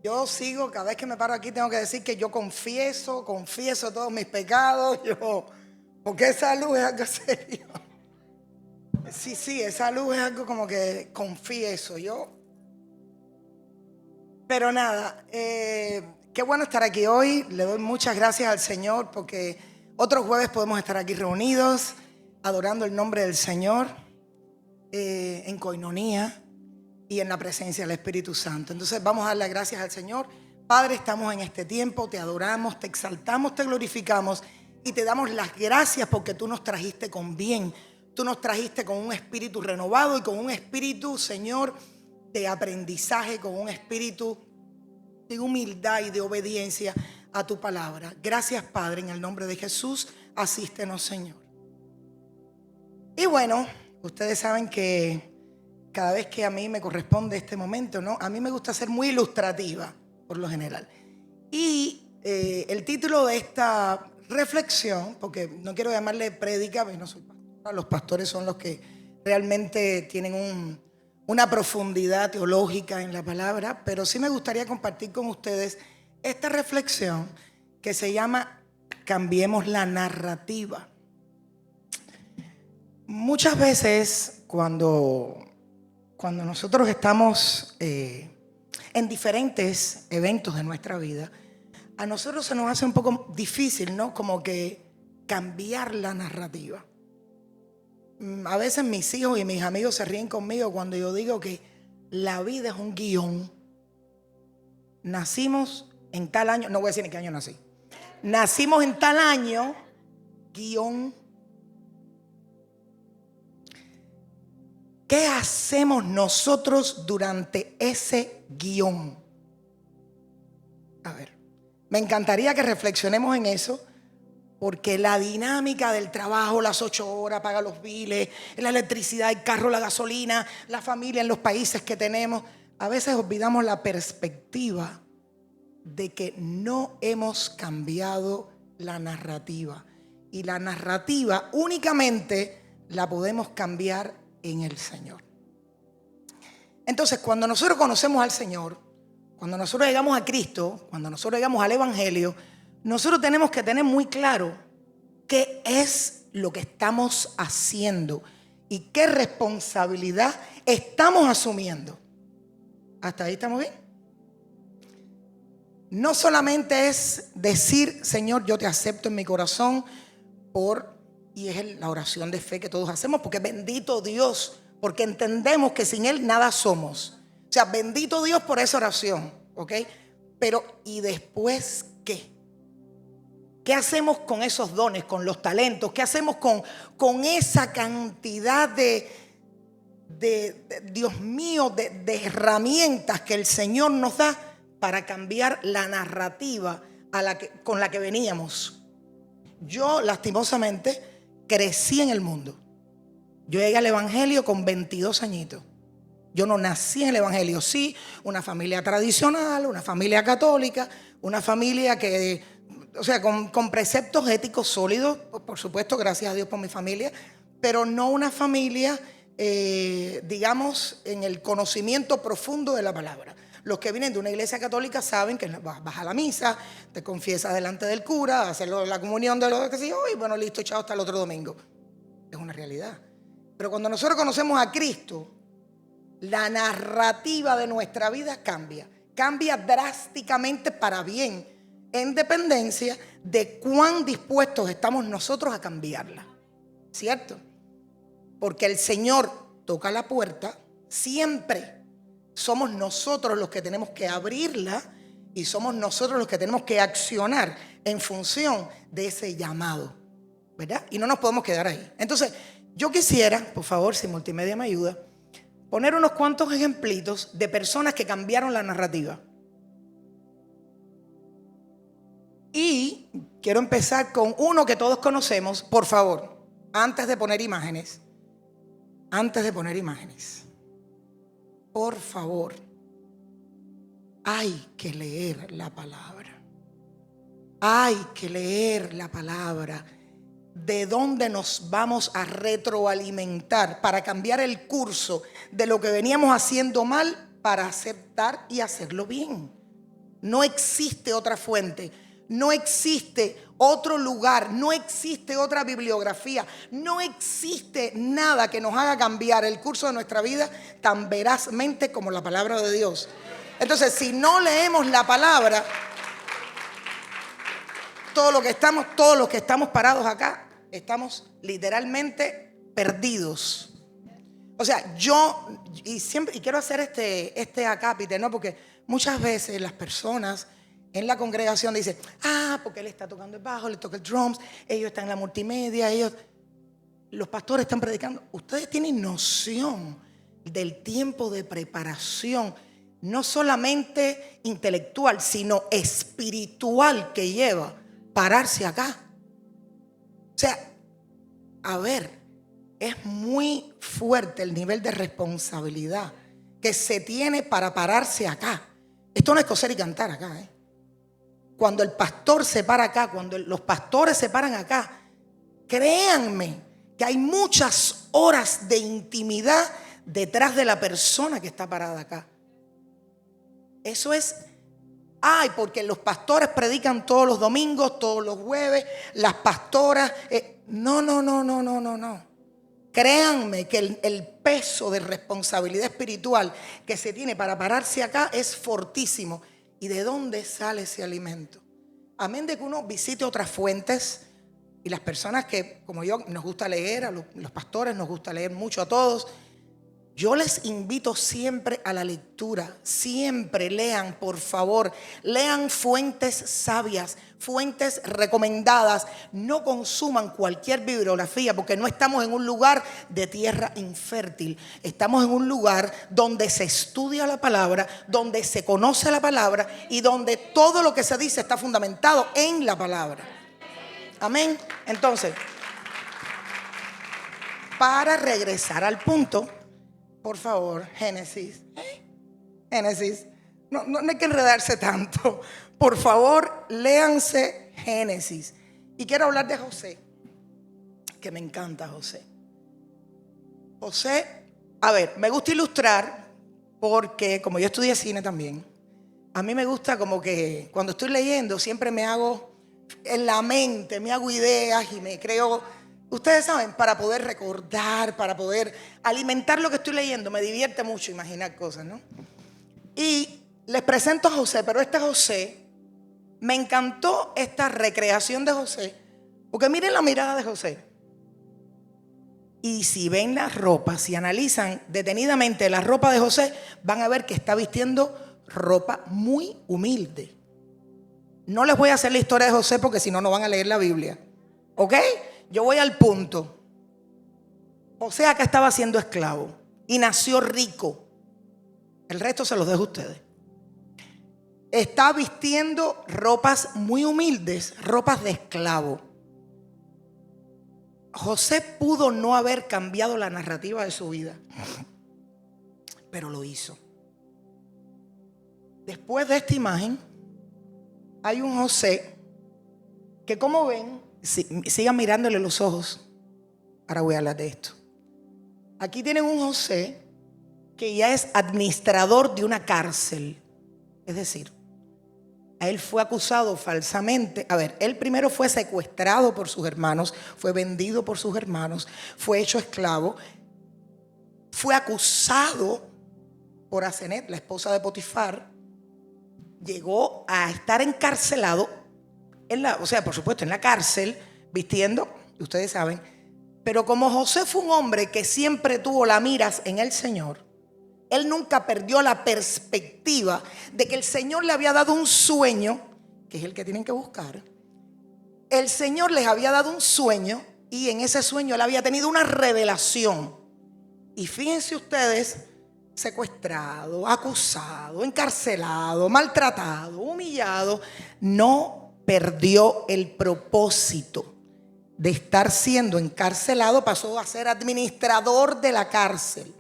Yo sigo, cada vez que me paro aquí tengo que decir que yo confieso todos mis pecados, porque esa luz es algo serio. Sí, esa luz es algo como que confieso yo. Pero nada, qué bueno estar aquí hoy. Le doy muchas gracias al Señor porque otros jueves podemos estar aquí reunidos, adorando el nombre del Señor, en coinonía y en la presencia del Espíritu Santo. Entonces vamos a dar las gracias al Señor. Padre, estamos en este tiempo, te adoramos, te exaltamos, te glorificamos y te damos las gracias porque tú nos trajiste con bien. Tú nos trajiste con un espíritu renovado y con un espíritu, Señor, de aprendizaje, con un espíritu de humildad y de obediencia a tu palabra. Gracias, Padre, en el nombre de Jesús, asístenos, Señor. Y bueno, ustedes saben que cada vez que a mí me corresponde este momento, ¿no? A mí me gusta ser muy ilustrativa, por lo general. Y el título de esta reflexión, porque no quiero llamarle prédica, porque no soy pastora, los pastores son los que realmente tienen una profundidad teológica en la palabra, pero sí me gustaría compartir con ustedes esta reflexión que se llama Cambiemos la narrativa. Muchas veces cuando nosotros estamos en diferentes eventos de nuestra vida, a nosotros se nos hace un poco difícil, ¿no? Como que cambiar la narrativa. A veces mis hijos y mis amigos se ríen conmigo cuando yo digo que la vida es un guión. Nacimos en tal año, no voy a decir en qué año nací. Nacimos en tal año, guión. ¿Qué hacemos nosotros durante ese guión? A ver, me encantaría que reflexionemos en eso, porque la dinámica del trabajo, las 8 horas, pagar los biles, la electricidad, el carro, la gasolina, la familia en los países que tenemos, a veces olvidamos la perspectiva de que no hemos cambiado la narrativa. Y la narrativa únicamente la podemos cambiar en el Señor. Entonces, cuando nosotros conocemos al Señor, cuando nosotros llegamos a Cristo, cuando nosotros llegamos al Evangelio, nosotros tenemos que tener muy claro qué es lo que estamos haciendo y qué responsabilidad estamos asumiendo. ¿Hasta ahí estamos bien? No solamente es decir, Señor, yo te acepto en mi corazón y es la oración de fe que todos hacemos, porque bendito Dios, porque entendemos que sin Él nada somos. O sea, bendito Dios por esa oración, ¿ok? Pero, ¿y después qué? ¿Qué hacemos con esos dones, con los talentos? ¿Qué hacemos con esa cantidad de Dios mío, de herramientas que el Señor nos da para cambiar la narrativa con la que veníamos? Yo, lastimosamente, crecí en el mundo. Yo llegué al Evangelio con 22 añitos. Yo no nací en el Evangelio. Sí, una familia tradicional, una familia católica, una familia que, o sea, con preceptos éticos sólidos, por supuesto, gracias a Dios por mi familia, pero no una familia, digamos, en el conocimiento profundo de la palabra. Los que vienen de una iglesia católica saben que vas a la misa, te confiesas delante del cura, haces la comunión de los que sí, y bueno, listo, chao, hasta el otro domingo. Es una realidad. Pero cuando nosotros conocemos a Cristo, la narrativa de nuestra vida cambia drásticamente para bien, en dependencia de cuán dispuestos estamos nosotros a cambiarla, ¿cierto? Porque el Señor toca la puerta siempre. Somos nosotros los que tenemos que abrirla y somos nosotros los que tenemos que accionar en función de ese llamado, ¿verdad? Y no nos podemos quedar ahí. Entonces, yo quisiera, por favor, si Multimedia me ayuda, poner unos cuantos ejemplitos de personas que cambiaron la narrativa. Y quiero empezar con uno que todos conocemos, por favor, antes de poner imágenes. Por favor, hay que leer la palabra. Hay que leer la palabra. ¿De dónde nos vamos a retroalimentar para cambiar el curso de lo que veníamos haciendo mal para aceptar y hacerlo bien? No existe otra fuente, no existe otro lugar, no existe otra bibliografía, no existe nada que nos haga cambiar el curso de nuestra vida tan verazmente como la palabra de Dios. Entonces, si no leemos la palabra, todos los que estamos parados acá, estamos literalmente perdidos. O sea, y quiero hacer este acápite, ¿no? Porque muchas veces las personas en la congregación dicen, porque él está tocando el bajo, le toca el drums, ellos están en la multimedia, los pastores están predicando. Ustedes tienen noción del tiempo de preparación, no solamente intelectual, sino espiritual que lleva pararse acá. O sea, a ver, es muy fuerte el nivel de responsabilidad que se tiene para pararse acá. Esto no es coser y cantar acá, ¿eh? Cuando el pastor se para acá, cuando los pastores se paran acá, créanme que hay muchas horas de intimidad detrás de la persona que está parada acá. Eso es, porque los pastores predican todos los domingos, todos los jueves, las pastoras. No. Créanme que el peso de responsabilidad espiritual que se tiene para pararse acá es fortísimo. ¿Y de dónde sale ese alimento? Amén de que uno visite otras fuentes, y las personas que, como yo, nos gusta leer, a los pastores nos gusta leer mucho a todos. Yo les invito siempre a la lectura. Siempre lean, por favor. Lean fuentes sabias, fuentes recomendadas. No consuman cualquier bibliografía, porque no estamos en un lugar de tierra infértil. Estamos en un lugar donde se estudia la palabra, donde se conoce la palabra y donde todo lo que se dice está fundamentado en la palabra. Amén. Entonces, para regresar al punto, por favor, Génesis. No hay que enredarse tanto. Por favor, léanse Génesis. Y quiero hablar de José, que me encanta José. José, me gusta ilustrar porque como yo estudié cine también, a mí me gusta como que cuando estoy leyendo siempre me hago en la mente, me hago ideas y me creo... Ustedes saben, para poder recordar, para poder alimentar lo que estoy leyendo, me divierte mucho imaginar cosas, ¿no? Y les presento a José, pero José, me encantó esta recreación de José, porque miren la mirada de José. Y si ven las ropas, si analizan detenidamente la ropa de José, van a ver que está vistiendo ropa muy humilde. No les voy a hacer la historia de José porque si no, no van a leer la Biblia, ¿ok? Yo voy al punto. José acá estaba siendo esclavo y nació rico. El resto se los dejo a ustedes. Está vistiendo ropas muy humildes, ropas de esclavo. José pudo no haber cambiado la narrativa de su vida, pero lo hizo. Después de esta imagen, hay un José que, como ven, sigan mirándole los ojos. Ahora voy a hablar de esto. Aquí tienen un José que ya es administrador de una cárcel. Es decir, a él fue acusado falsamente. Él primero fue secuestrado por sus hermanos, fue vendido por sus hermanos, fue hecho esclavo, fue acusado por Asenet, la esposa de Potifar. Llegó a estar encarcelado por supuesto, en la cárcel, vistiendo, ustedes saben. Pero como José fue un hombre que siempre tuvo la miras en el Señor, él nunca perdió la perspectiva de que el Señor le había dado un sueño, que es el que tienen que buscar. El Señor les había dado un sueño y en ese sueño él había tenido una revelación. Y fíjense ustedes, secuestrado, acusado, encarcelado, maltratado, humillado, no perdió el propósito de estar siendo encarcelado, pasó a ser administrador de la cárcel.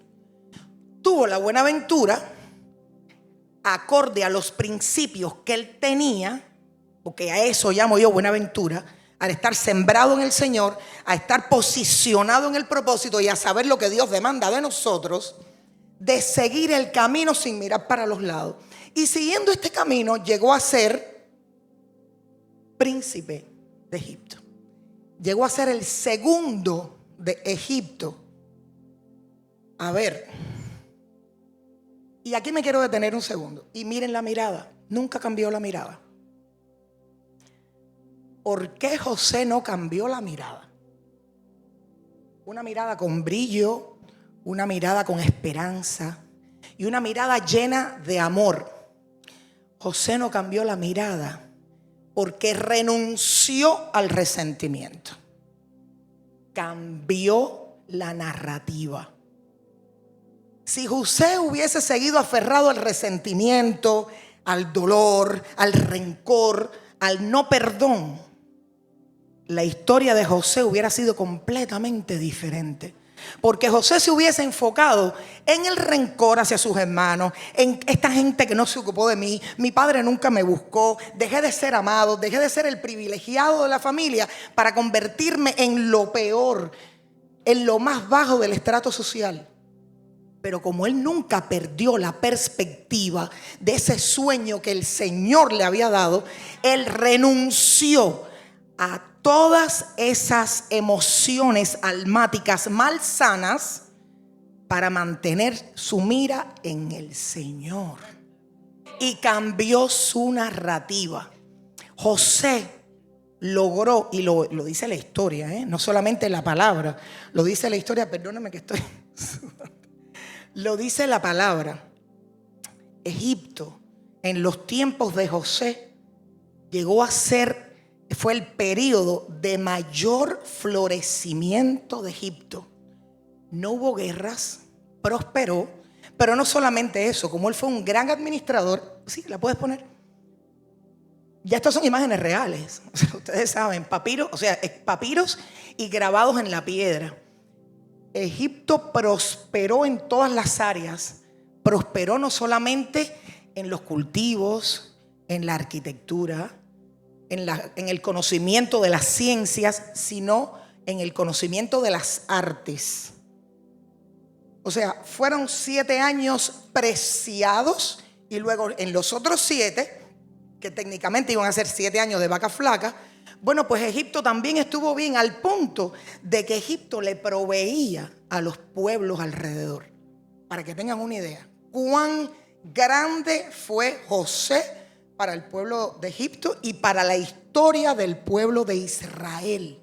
Tuvo la buena aventura, acorde a los principios que él tenía, porque a eso llamo yo buena aventura, al estar sembrado en el Señor, a estar posicionado en el propósito y a saber lo que Dios demanda de nosotros, de seguir el camino sin mirar para los lados. Y siguiendo este camino llegó a ser príncipe de Egipto. Llegó a ser el segundo de Egipto. A ver, y aquí me quiero detener un segundo. Y miren la mirada, nunca cambió la mirada. ¿Por qué José no cambió la mirada? Una mirada con brillo, una mirada con esperanza y una mirada llena de amor. José no cambió la mirada porque renunció al resentimiento. Cambió la narrativa. Si José hubiese seguido aferrado al resentimiento, al dolor, al rencor, al no perdón, la historia de José hubiera sido completamente diferente. Porque José se hubiese enfocado en el rencor hacia sus hermanos, en esta gente que no se ocupó de mí, mi padre nunca me buscó, dejé de ser amado, dejé de ser el privilegiado de la familia para convertirme en lo peor, en lo más bajo del estrato social. Pero como él nunca perdió la perspectiva de ese sueño que el Señor le había dado, él renunció a todas esas emociones almáticas malsanas para mantener su mira en el Señor. Y cambió su narrativa. José logró, y lo dice la historia, no solamente la palabra, lo dice la historia, perdóname que estoy... Lo dice la palabra. Egipto, en los tiempos de José, llegó a ser, fue el periodo de mayor florecimiento de Egipto. No hubo guerras, prosperó, pero no solamente eso, como él fue un gran administrador, sí, la puedes poner. Ya estas son imágenes reales, ustedes saben, papiros, papiros y grabados en la piedra. Egipto prosperó en todas las áreas. Prosperó no solamente en los cultivos, en la arquitectura, en el conocimiento de las ciencias, sino en el conocimiento de las artes. O sea, fueron 7 años preciados y luego en los otros 7, que técnicamente iban a ser 7 años de vaca flaca, bueno, pues Egipto también estuvo bien al punto de que Egipto le proveía a los pueblos alrededor. Para que tengan una idea, cuán grande fue José para el pueblo de Egipto y para la historia del pueblo de Israel,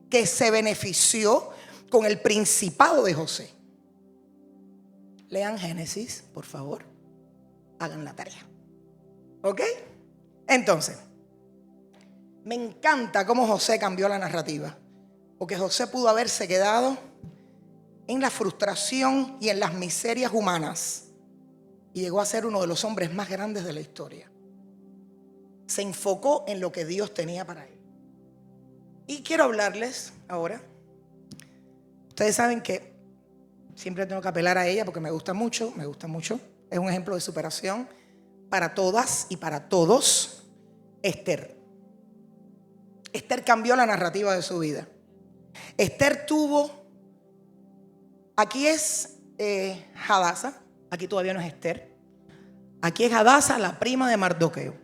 que se benefició con el principado de José. Lean Génesis, por favor. Hagan la tarea. ¿Ok? Entonces, me encanta cómo José cambió la narrativa, porque José pudo haberse quedado en la frustración y en las miserias humanas y llegó a ser uno de los hombres más grandes de la historia. Se enfocó en lo que Dios tenía para él. Y quiero hablarles ahora. Ustedes saben que siempre tengo que apelar a ella porque me gusta mucho. Es un ejemplo de superación para todas y para todos. Esther. Esther cambió la narrativa de su vida. Esther tuvo, aquí es Hadasa, aquí todavía no es Esther. Aquí es Hadasa, la prima de Mardoqueo.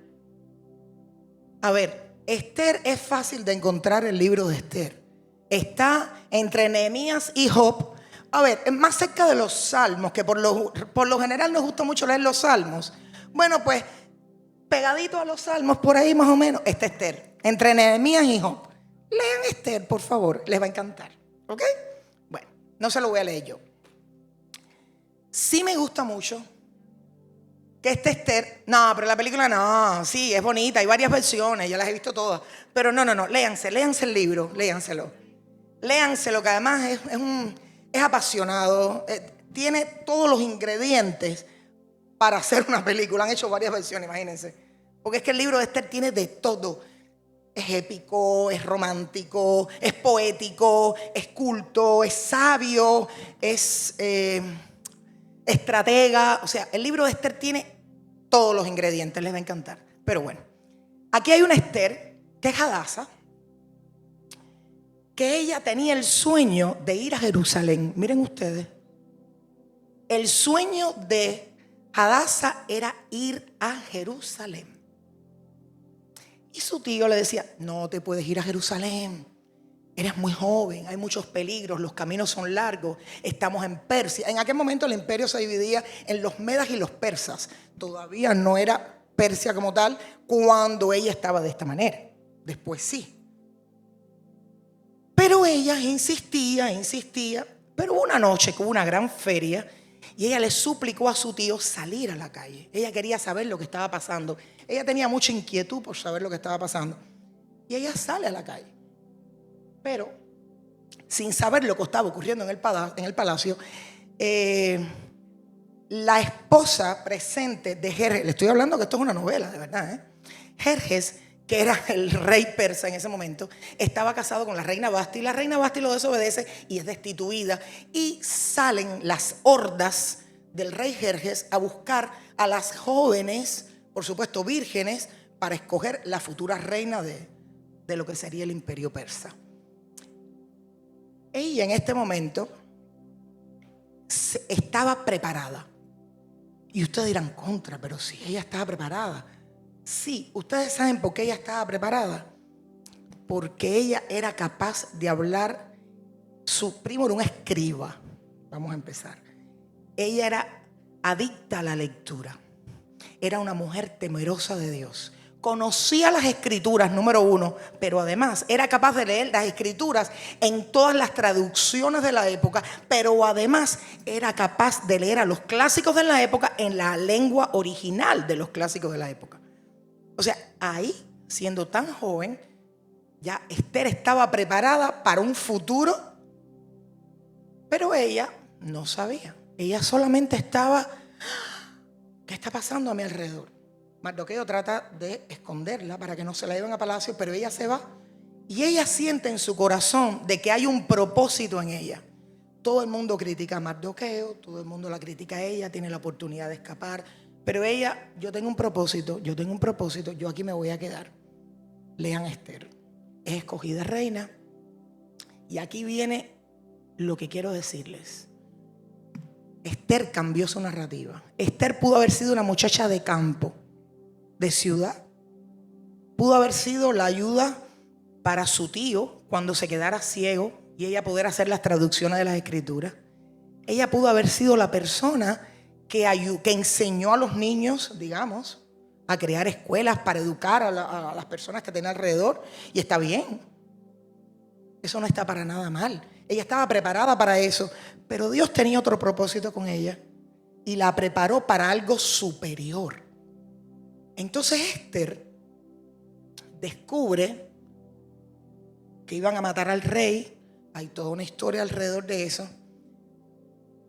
A ver, Esther es fácil de encontrar el libro de Esther. Está entre Nehemías y Job. A ver, es más cerca de los salmos, que por lo general nos gusta mucho leer los salmos. Bueno, pues pegadito a los salmos, por ahí más o menos, está Esther. Entre Nehemías y Job. Lean Esther, por favor, les va a encantar. ¿Ok? Bueno, no se lo voy a leer yo. Sí me gusta mucho que Esther, no, pero la película no, sí, es bonita, hay varias versiones, ya las he visto todas. Pero no, léanse el libro, léanselo, que además es apasionado, tiene todos los ingredientes para hacer una película. Han hecho varias versiones, imagínense. Porque es que el libro de Esther tiene de todo. Es épico, es romántico, es poético, es culto, es sabio, es estratega. O sea, el libro de Esther tiene todos los ingredientes, les va a encantar. Pero bueno, aquí hay una Esther que es Hadasa, que ella tenía el sueño de ir a Jerusalén. Miren ustedes, el sueño de Hadasa era ir a Jerusalén. Y su tío le decía, no te puedes ir a Jerusalén. Eres muy joven, hay muchos peligros, los caminos son largos, estamos en Persia. En aquel momento el imperio se dividía en los medas y los persas. Todavía no era Persia como tal cuando ella estaba de esta manera. Después sí. Pero ella insistía. Pero hubo una noche que hubo una gran feria y ella le suplicó a su tío salir a la calle. Ella quería saber lo que estaba pasando. Ella tenía mucha inquietud por saber lo que estaba pasando. Y ella sale a la calle. Pero, sin saber lo que estaba ocurriendo en el palacio, la esposa presente de Jerjes, le estoy hablando que esto es una novela, de verdad, Jerjes, que era el rey persa en ese momento, estaba casado con la reina Basti. La reina Basti lo desobedece y es destituida. Y salen las hordas del rey Jerjes a buscar a las jóvenes, por supuesto vírgenes, para escoger la futura reina de lo que sería el imperio persa. Ella en este momento estaba preparada. Y ustedes dirán, contra, pero sí, ella estaba preparada. Sí, ustedes saben por qué ella estaba preparada. Porque ella era capaz de hablar. Su primo era un escriba. Vamos a empezar. Ella era adicta a la lectura. Era una mujer temerosa de Dios. Conocía las escrituras, número uno, pero además era capaz de leer las escrituras en todas las traducciones de la época, pero además era capaz de leer a los clásicos de la época en la lengua original de los clásicos de la época. O sea, ahí, siendo tan joven, ya Esther estaba preparada para un futuro, pero ella no sabía. Ella solamente estaba, ¿qué está pasando a mi alrededor? Mardoqueo trata de esconderla para que no se la lleven a palacio, pero ella se va y ella siente en su corazón de que hay un propósito en ella. Todo el mundo critica a Mardoqueo, todo el mundo la critica a ella, tiene la oportunidad de escapar, pero ella, yo tengo un propósito, yo aquí me voy a quedar. Lean Esther, es escogida reina y aquí viene lo que quiero decirles. Esther cambió su narrativa. Esther pudo haber sido una muchacha de campo, de ciudad. Pudo haber sido la ayuda para su tío cuando se quedara ciego y ella poder hacer las traducciones de las escrituras. Ella pudo haber sido la persona que enseñó a los niños, digamos, a crear escuelas para educar a las personas que tenía alrededor. Y está bien. Eso no está para nada mal. Ella estaba preparada para eso. Pero Dios tenía otro propósito con ella y la preparó para algo superior. Entonces Esther descubre que iban a matar al rey. Hay toda una historia alrededor de eso.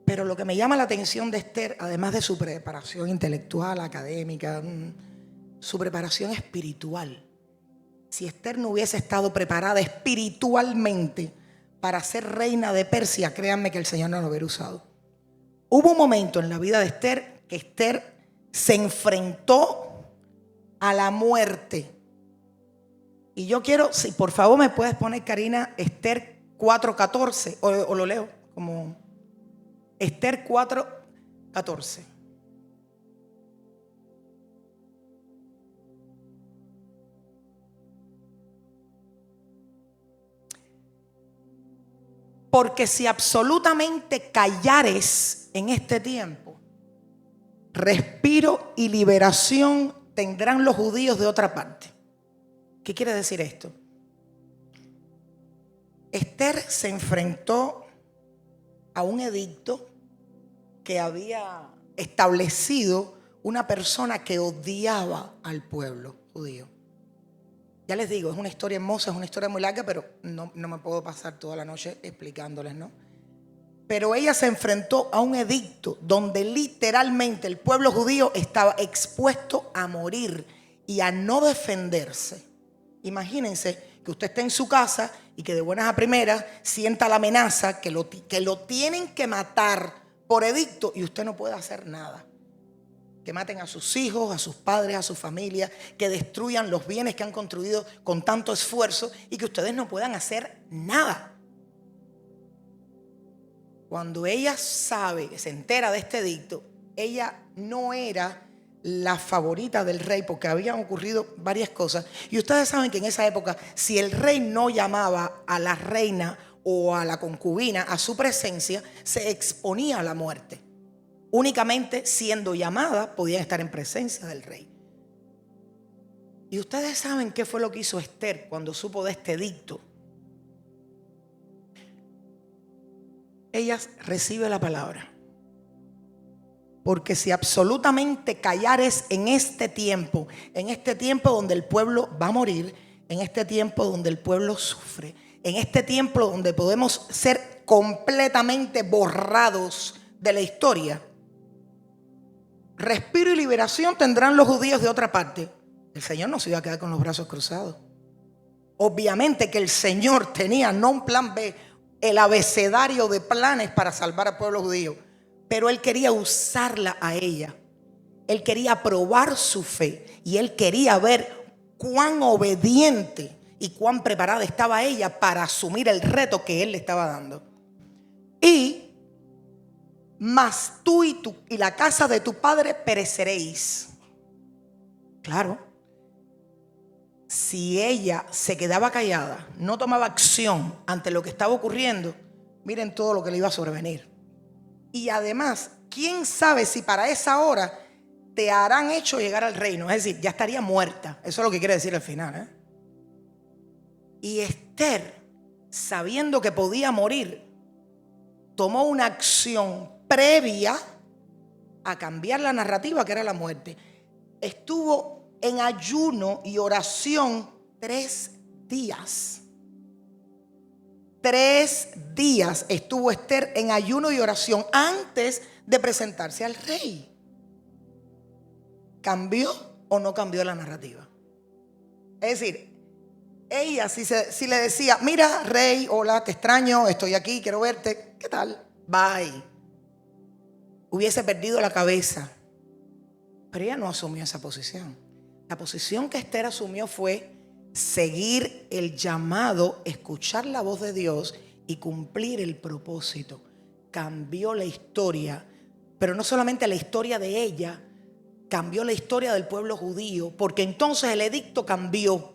Pero lo que me llama la atención de Esther, además de su preparación intelectual, académica, su preparación espiritual. Si Esther no hubiese estado preparada espiritualmente para ser reina de Persia, créanme que el Señor no lo hubiera usado. Hubo un momento en la vida de Esther que Esther se enfrentó a la muerte. Y yo quiero, si por favor me puedes poner, Karina, Esther 4:14, o lo leo como Esther 4:14. Porque si absolutamente callares en este tiempo, respiro y liberación tendrán los judíos de otra parte. ¿Qué quiere decir esto? Esther se enfrentó a un edicto que había establecido una persona que odiaba al pueblo judío. Ya les digo, es una historia hermosa, es una historia muy larga, pero no me puedo pasar toda la noche explicándoles, ¿no? Pero ella se enfrentó a un edicto donde literalmente el pueblo judío estaba expuesto a morir y a no defenderse. Imagínense que usted esté en su casa y que de buenas a primeras sienta la amenaza que lo tienen que matar por edicto y usted no puede hacer nada. Que maten a sus hijos, a sus padres, a su familia, que destruyan los bienes que han construido con tanto esfuerzo y que ustedes no puedan hacer nada. Cuando ella sabe, que se entera de este edicto, ella no era la favorita del rey porque habían ocurrido varias cosas. Y ustedes saben que en esa época, si el rey no llamaba a la reina o a la concubina a su presencia, se exponía a la muerte. Únicamente siendo llamada podían estar en presencia del rey. Y ustedes saben qué fue lo que hizo Esther cuando supo de este edicto. Ella recibe la palabra. Porque si absolutamente callares en este tiempo donde el pueblo va a morir, en este tiempo donde el pueblo sufre, en este tiempo donde podemos ser completamente borrados de la historia, respiro y liberación tendrán los judíos de otra parte. El Señor no se iba a quedar con los brazos cruzados. Obviamente que el Señor tenía no un plan B, el abecedario de planes para salvar al pueblo judío. Pero Él quería usarla a ella. Él quería probar su fe. Y Él quería ver cuán obediente y cuán preparada estaba ella para asumir el reto que Él le estaba dando. Y mas tú y la casa de tu padre pereceréis. Claro. Si ella se quedaba callada, no tomaba acción ante lo que estaba ocurriendo, miren todo lo que le iba a sobrevenir. Y además, ¿quién sabe si para esa hora te harán hecho llegar al reino? Es decir, ya estaría muerta. Eso es lo que quiere decir al final, Y Esther, sabiendo que podía morir, tomó una acción previa a cambiar la narrativa que era la muerte. Estuvo en ayuno y oración 3 días. 3 días estuvo Esther en ayuno y oración antes de presentarse al rey. ¿Cambió o no cambió la narrativa? Es decir, ella si le decía, mira, rey, hola, te extraño, estoy aquí, quiero verte, ¿qué tal? Bye. Hubiese perdido la cabeza. Pero ella no asumió esa posición. La posición que Esther asumió fue seguir el llamado, escuchar la voz de Dios y cumplir el propósito. Cambió la historia, pero no solamente la historia de ella, cambió la historia del pueblo judío, porque entonces el edicto cambió.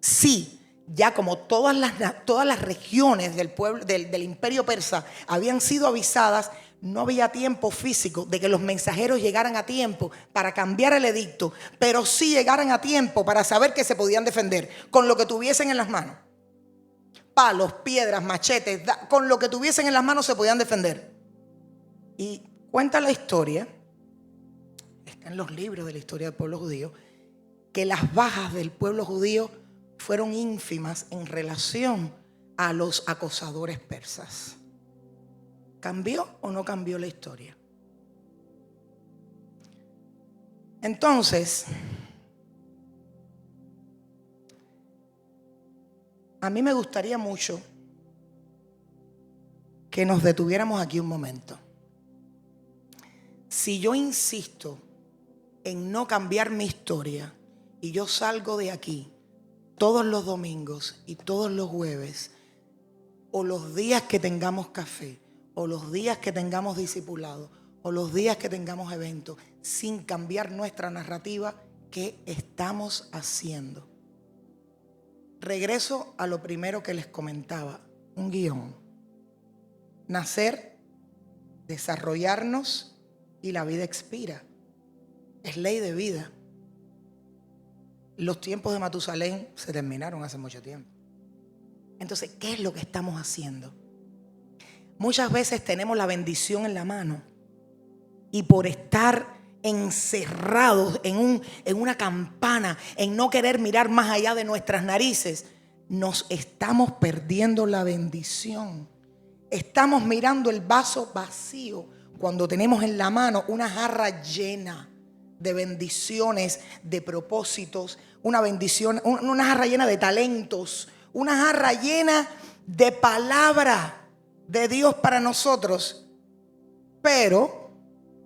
Sí, ya como todas las regiones del pueblo, del imperio persa habían sido avisadas, no había tiempo físico de que los mensajeros llegaran a tiempo para cambiar el edicto, pero sí llegaran a tiempo para saber que se podían defender con lo que tuviesen en las manos. Palos, piedras, machetes, con lo que tuviesen en las manos se podían defender. Y cuenta la historia, está en los libros de la historia del pueblo judío, que las bajas del pueblo judío fueron ínfimas en relación a los acosadores persas. ¿Cambió o no cambió la historia? Entonces, a mí me gustaría mucho que nos detuviéramos aquí un momento. Si yo insisto en no cambiar mi historia y yo salgo de aquí todos los domingos y todos los jueves, o los días que tengamos café, o los días que tengamos discipulado, o los días que tengamos eventos, sin cambiar nuestra narrativa, ¿qué estamos haciendo? Regreso a lo primero que les comentaba, un guión. Nacer, desarrollarnos y la vida expira. Es ley de vida. Los tiempos de Matusalén se terminaron hace mucho tiempo. Entonces, ¿qué es lo que estamos haciendo? Muchas veces tenemos la bendición en la mano y por estar encerrados en una campana, en no querer mirar más allá de nuestras narices, nos estamos perdiendo la bendición. Estamos mirando el vaso vacío cuando tenemos en la mano una jarra llena de bendiciones, de propósitos, una jarra llena de talentos, una jarra llena de palabra de Dios para nosotros, pero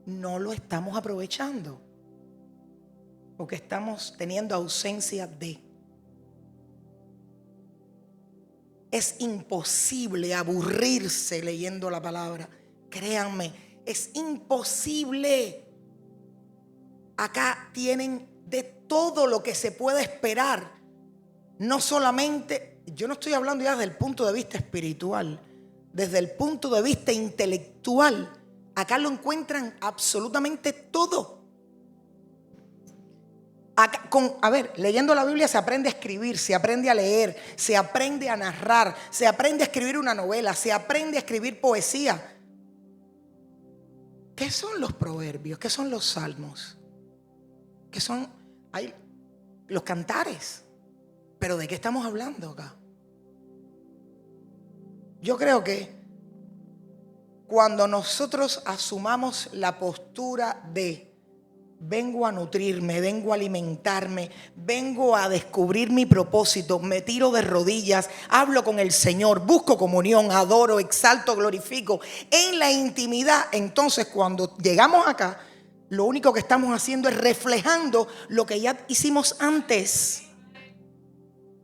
no lo estamos aprovechando porque estamos teniendo ausencia de. Es imposible aburrirse leyendo la palabra. Créanme, es imposible. Acá tienen de todo lo que se puede esperar. No solamente, yo no estoy hablando ya desde el punto de vista espiritual, desde el punto de vista intelectual. Acá lo encuentran absolutamente todo. Acá, leyendo la Biblia se aprende a escribir, se aprende a leer, se aprende a narrar, se aprende a escribir una novela, se aprende a escribir poesía. ¿Qué son los proverbios? ¿Qué son los salmos? ¿Qué son los cantares? ¿Pero de qué estamos hablando acá? Yo creo que cuando nosotros asumamos la postura de vengo a nutrirme, vengo a alimentarme, vengo a descubrir mi propósito, me tiro de rodillas, hablo con el Señor, busco comunión, adoro, exalto, glorifico en la intimidad, entonces cuando llegamos acá, lo único que estamos haciendo es reflejando lo que ya hicimos antes.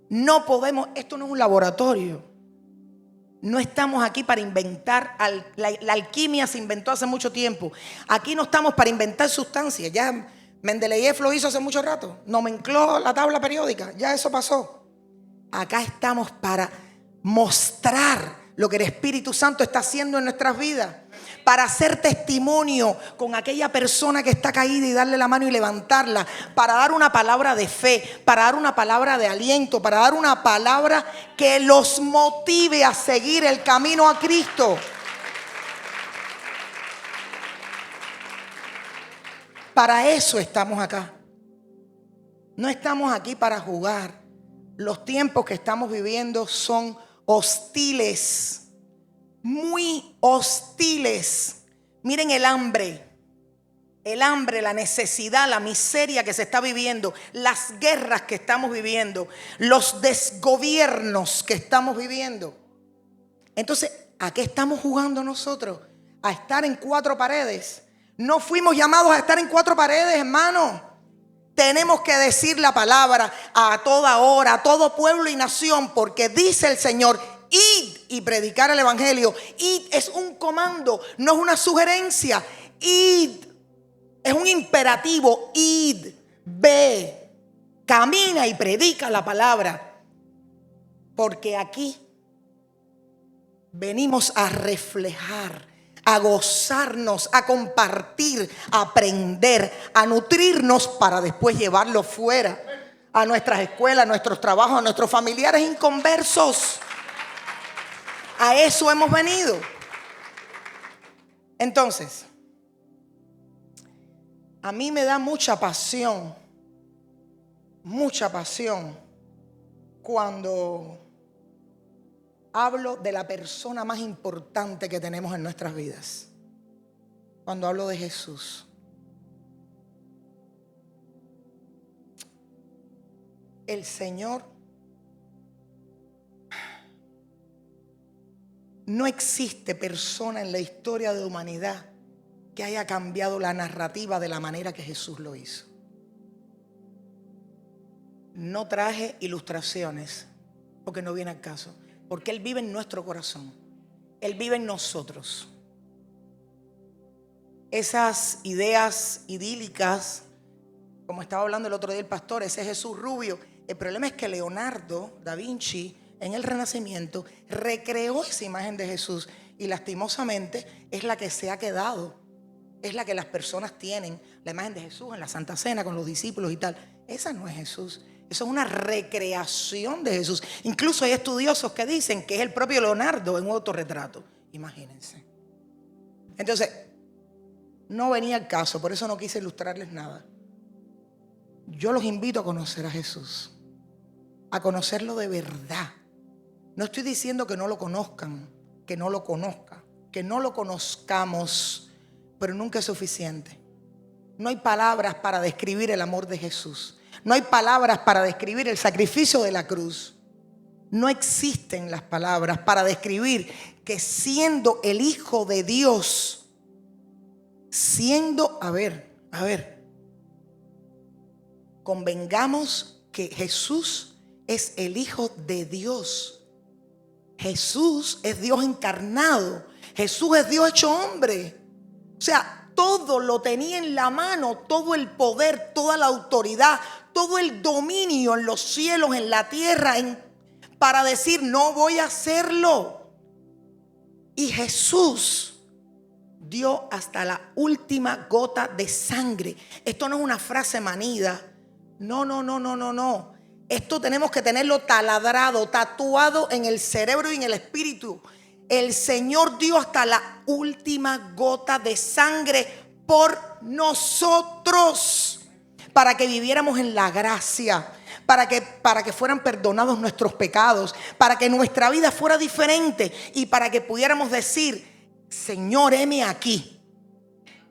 No podemos, esto no es un laboratorio. No estamos aquí para inventar, la alquimia se inventó hace mucho tiempo. Aquí no estamos para inventar sustancias. Ya Mendeleev lo hizo hace mucho rato. Nomencló la tabla periódica, ya eso pasó. Acá estamos para mostrar lo que el Espíritu Santo está haciendo en nuestras vidas. Para hacer testimonio con aquella persona que está caída y darle la mano y levantarla, para dar una palabra de fe, para dar una palabra de aliento, para dar una palabra que los motive a seguir el camino a Cristo. Para eso estamos acá. No estamos aquí para jugar. Los tiempos que estamos viviendo son hostiles. Muy hostiles. Miren el hambre, la necesidad, la miseria que se está viviendo, las guerras que estamos viviendo, los desgobiernos que estamos viviendo. Entonces, ¿a qué estamos jugando nosotros? A estar en cuatro paredes. No fuimos llamados a estar en cuatro paredes, hermano. Tenemos que decir la palabra a toda hora, a todo pueblo y nación, porque dice el Señor: id y predicar el evangelio. Id es un comando, no es una sugerencia. Id es un imperativo. Id, ve, camina y predica la palabra. Porque aquí venimos a reflejar, a gozarnos, a compartir, a aprender, a nutrirnos para después llevarlo fuera a nuestras escuelas, a nuestros trabajos, a nuestros familiares inconversos. A eso hemos venido. Entonces, a mí me da mucha pasión cuando hablo de la persona más importante que tenemos en nuestras vidas. Cuando hablo de Jesús. El Señor. No existe persona en la historia de la humanidad que haya cambiado la narrativa de la manera que Jesús lo hizo. No traje ilustraciones porque no viene al caso, porque Él vive en nuestro corazón. Él vive en nosotros. Esas ideas idílicas, como estaba hablando el otro día el pastor, ese Jesús rubio. El problema es que Leonardo da Vinci, en el Renacimiento, recreó esa imagen de Jesús y lastimosamente es la que se ha quedado, es la que las personas tienen, la imagen de Jesús en la Santa Cena con los discípulos y tal. Esa no es Jesús, eso es una recreación de Jesús. Incluso hay estudiosos que dicen que es el propio Leonardo en un autorretrato, imagínense. Entonces, no venía al caso, por eso no quise ilustrarles nada. Yo los invito a conocer a Jesús, a conocerlo de verdad. No estoy diciendo que no lo conozcan, que no lo conozca, que no lo conozcamos, pero nunca es suficiente. No hay palabras para describir el amor de Jesús. No hay palabras para describir el sacrificio de la cruz. No existen las palabras para describir que siendo el Hijo de Dios, convengamos que Jesús es el Hijo de Dios. Jesús es Dios encarnado. Jesús es Dios hecho hombre. sea, todo lo tenía en la mano, todo el poder, toda la autoridad, todo el dominio en los cielos, en la tierra, para decir, no voy a hacerlo. Y Jesús dio hasta la última gota de sangre. Esto no es una frase manida. No. Esto tenemos que tenerlo taladrado, tatuado en el cerebro y en el espíritu. El Señor dio hasta la última gota de sangre por nosotros, para que viviéramos en la gracia, para que fueran perdonados nuestros pecados, para que nuestra vida fuera diferente y para que pudiéramos decir, Señor, heme aquí,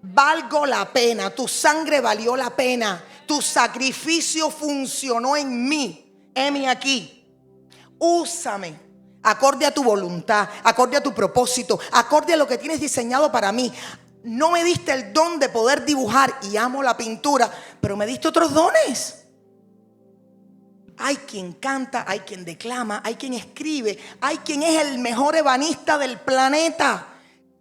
valgo la pena, tu sangre valió la pena, tu sacrificio funcionó en mí, heme aquí, úsame acorde a tu voluntad, acorde a tu propósito, acorde a lo que tienes diseñado para mí. No me diste el don de poder dibujar y amo la pintura, pero me diste otros dones. Hay quien canta, hay quien declama, hay quien escribe, hay quien es el mejor ebanista del planeta.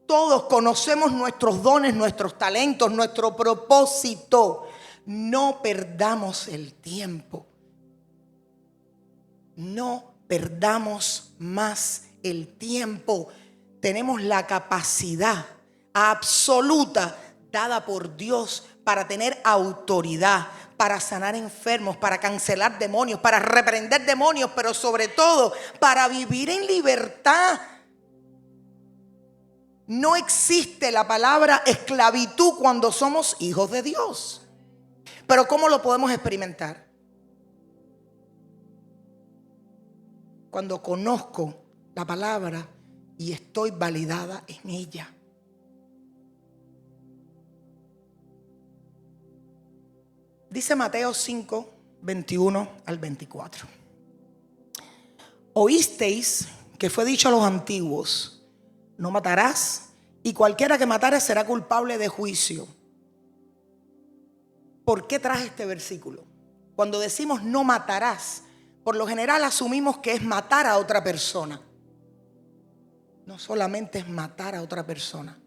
Todos conocemos nuestros dones, nuestros talentos, nuestro propósito. No perdamos el tiempo. No perdamos más el tiempo. Tenemos la capacidad absoluta dada por Dios para tener autoridad, para sanar enfermos, para cancelar demonios, para reprender demonios, pero sobre todo para vivir en libertad. No existe la palabra esclavitud cuando somos hijos de Dios. Pero ¿cómo lo podemos experimentar? Cuando conozco la palabra y estoy validada en ella. Dice Mateo 5, 21 al 24. Oísteis que fue dicho a los antiguos, no matarás, y cualquiera que matare será culpable de juicio. ¿Por qué traje este versículo? Cuando decimos no matarás, por lo general asumimos que es matar a otra persona. No solamente es matar a otra persona.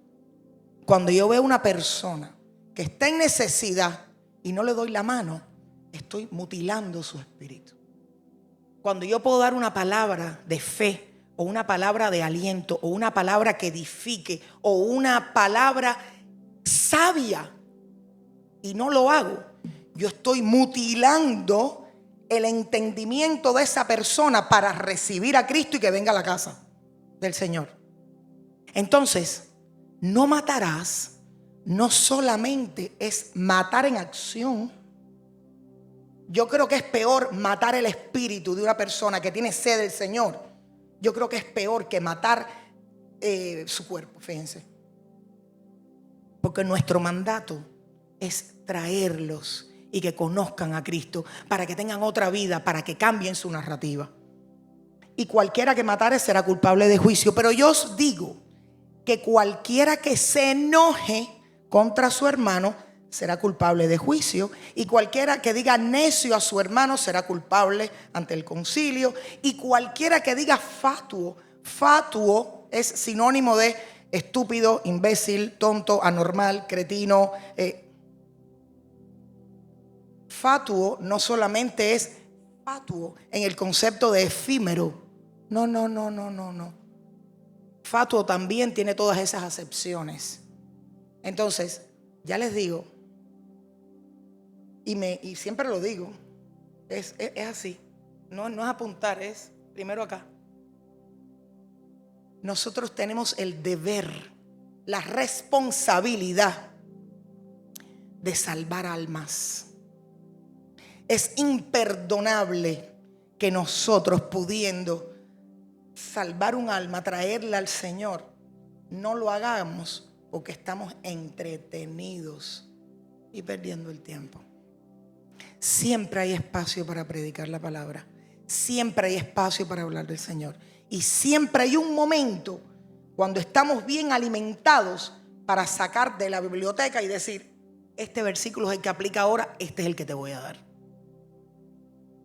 Cuando yo veo una persona que está en necesidad y no le doy la mano, estoy mutilando su espíritu. Cuando yo puedo dar una palabra de fe, o una palabra de aliento, o una palabra que edifique, o una palabra sabia, y no lo hago, yo estoy mutilando el entendimiento de esa persona para recibir a Cristo y que venga a la casa del Señor. Entonces, no matarás no solamente es matar en acción. Yo creo que es peor matar el espíritu de una persona que tiene sed del Señor. Yo creo que es peor que matar su cuerpo, fíjense. Porque nuestro mandato es traerlos y que conozcan a Cristo para que tengan otra vida, para que cambien su narrativa. Y cualquiera que matare será culpable de juicio. Pero yo os digo que cualquiera que se enoje contra su hermano será culpable de juicio, y cualquiera que diga necio a su hermano será culpable ante el concilio, y cualquiera que diga fatuo, fatuo es sinónimo de estúpido, imbécil, tonto, anormal, cretino. Fatuo no solamente es fatuo en el concepto de efímero. No. Fatuo también tiene todas esas acepciones. Entonces, ya les digo, y siempre lo digo, es así. No es apuntar, es primero acá. Nosotros tenemos el deber, la responsabilidad de salvar almas. Es imperdonable que nosotros, pudiendo salvar un alma, traerla al Señor, no lo hagamos porque estamos entretenidos y perdiendo el tiempo. Siempre hay espacio para predicar la palabra. Siempre hay espacio para hablar del Señor. Y siempre hay un momento cuando estamos bien alimentados para sacar de la biblioteca y decir, este versículo es el que aplica ahora, este es el que te voy a dar.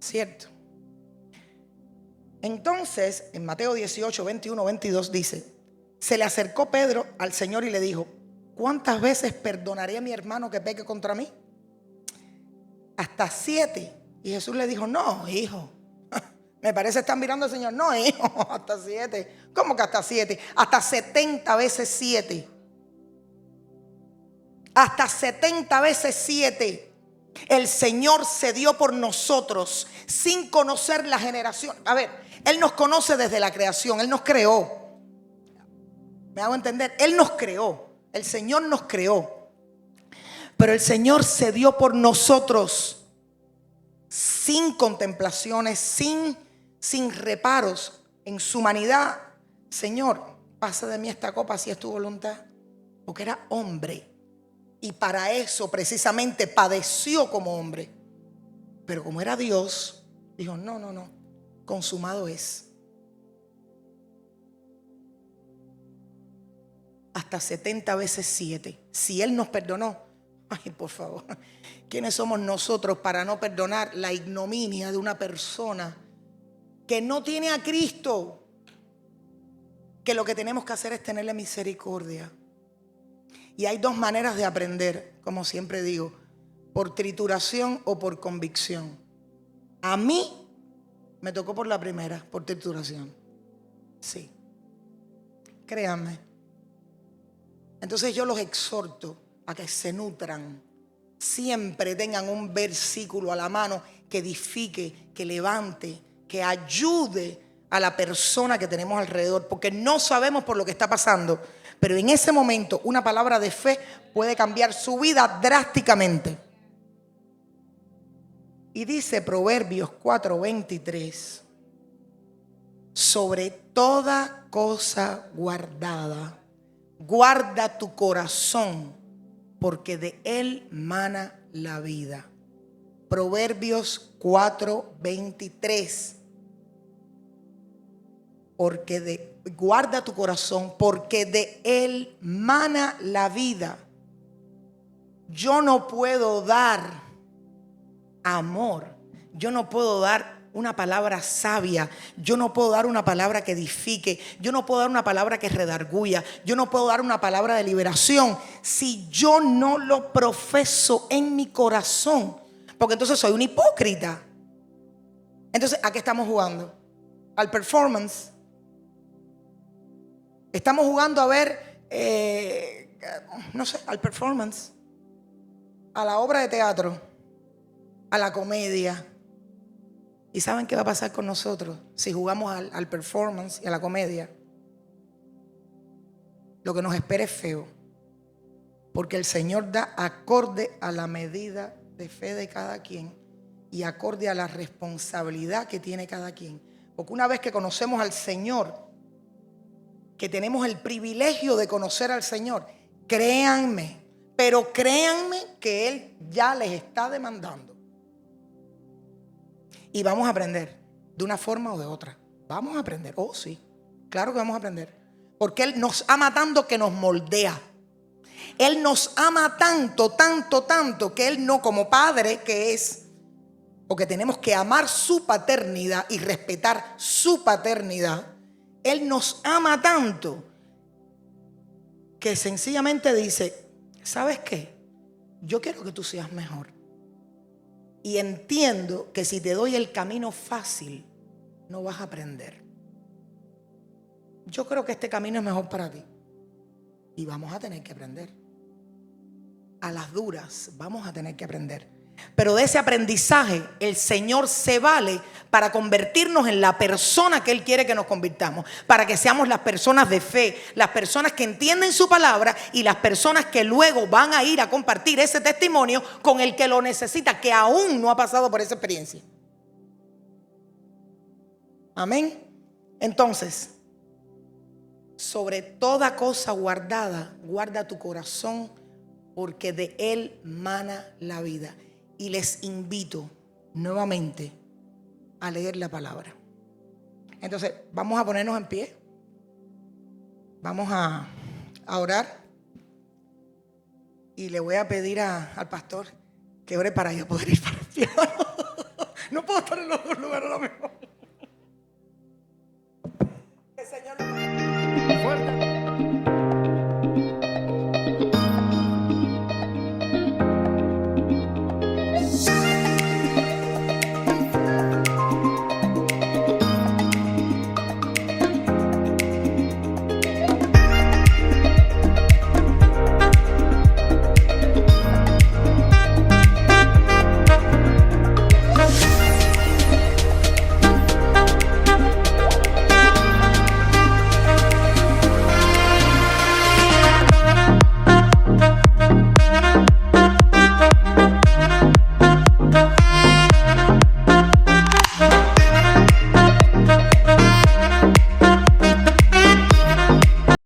¿Cierto? Entonces, en Mateo 18, 21, 22 dice, se le acercó Pedro al Señor y le dijo, ¿Cuántas veces perdonaré a mi hermano que peque contra mí? Hasta 7. Y Jesús le dijo, no, hijo. Me parece estar mirando al Señor. No, hijo, hasta 7. ¿Cómo que hasta 7? Hasta 70 veces 7. Hasta 70 veces 7. El Señor se dio por nosotros sin conocer la generación. A ver, Él nos conoce desde la creación. Él nos creó. ¿Me hago entender? Él nos creó. El Señor nos creó. Pero el Señor se dio por nosotros sin contemplaciones, sin reparos en su humanidad. Señor, pasa de mí esta copa si es tu voluntad. Porque era hombre. Y para eso precisamente padeció como hombre. Pero como era Dios, dijo, no, consumado es. Hasta 70 veces 7. Si Él nos perdonó, ay, por favor, ¿quiénes somos nosotros para no perdonar la ignominia de una persona que no tiene a Cristo? Que lo que tenemos que hacer es tenerle misericordia. Y hay 2 maneras de aprender, como siempre digo, por trituración o por convicción. A mí me tocó por la primera, por trituración. Sí, créanme. Entonces yo los exhorto a que se nutran. Siempre tengan un versículo a la mano que edifique, que levante, que ayude a la persona que tenemos alrededor. Porque no sabemos por lo que está pasando. Pero en ese momento una palabra de fe puede cambiar su vida drásticamente. Y dice Proverbios 4:23. Sobre toda cosa guardada, guarda tu corazón, porque de él mana la vida. Proverbios 4:23. Guarda tu corazón, porque de él mana la vida. Yo no puedo dar amor. Yo no puedo dar una palabra sabia. Yo no puedo dar una palabra que edifique. Yo no puedo dar una palabra que redarguya. Yo no puedo dar una palabra de liberación si yo no lo profeso en mi corazón. Porque entonces soy un hipócrita. Entonces, ¿a qué estamos jugando? Al performance. Estamos jugando a ver, al performance, a la obra de teatro, a la comedia. ¿Y saben qué va a pasar con nosotros si jugamos al performance y a la comedia? Lo que nos espera es feo. Porque el Señor da acorde a la medida de fe de cada quien y acorde a la responsabilidad que tiene cada quien. Porque una vez que conocemos al Señor, que tenemos el privilegio de conocer al Señor, créanme, pero créanme que Él ya les está demandando. Y vamos a aprender de una forma o de otra. Vamos a aprender. Oh, sí, claro que vamos a aprender. Porque Él nos ama tanto que nos moldea. Él nos ama tanto, tanto, tanto, que Él no, como padre que es, porque tenemos que amar su paternidad y respetar su paternidad. Él nos ama tanto que sencillamente dice, ¿sabes qué? Yo quiero que tú seas mejor. Y entiendo que si te doy el camino fácil, no vas a aprender. Yo creo que este camino es mejor para ti. Y vamos a tener que aprender. A las duras vamos a tener que aprender. Pero de ese aprendizaje el Señor se vale para convertirnos en la persona que Él quiere que nos convirtamos. Para que seamos las personas de fe, las personas que entienden su palabra y las personas que luego van a ir a compartir ese testimonio con el que lo necesita, que aún no ha pasado por esa experiencia. Amén. Entonces, sobre toda cosa guardada, guarda tu corazón, porque de él mana la vida. Y les invito nuevamente a leer la palabra. Entonces, vamos a ponernos en pie. Vamos a orar. Y le voy a pedir al pastor que ore para yo poder ir para el piano. No puedo estar en los dos lugares a lo mejor. El Señor lo bendiga. Fuerte.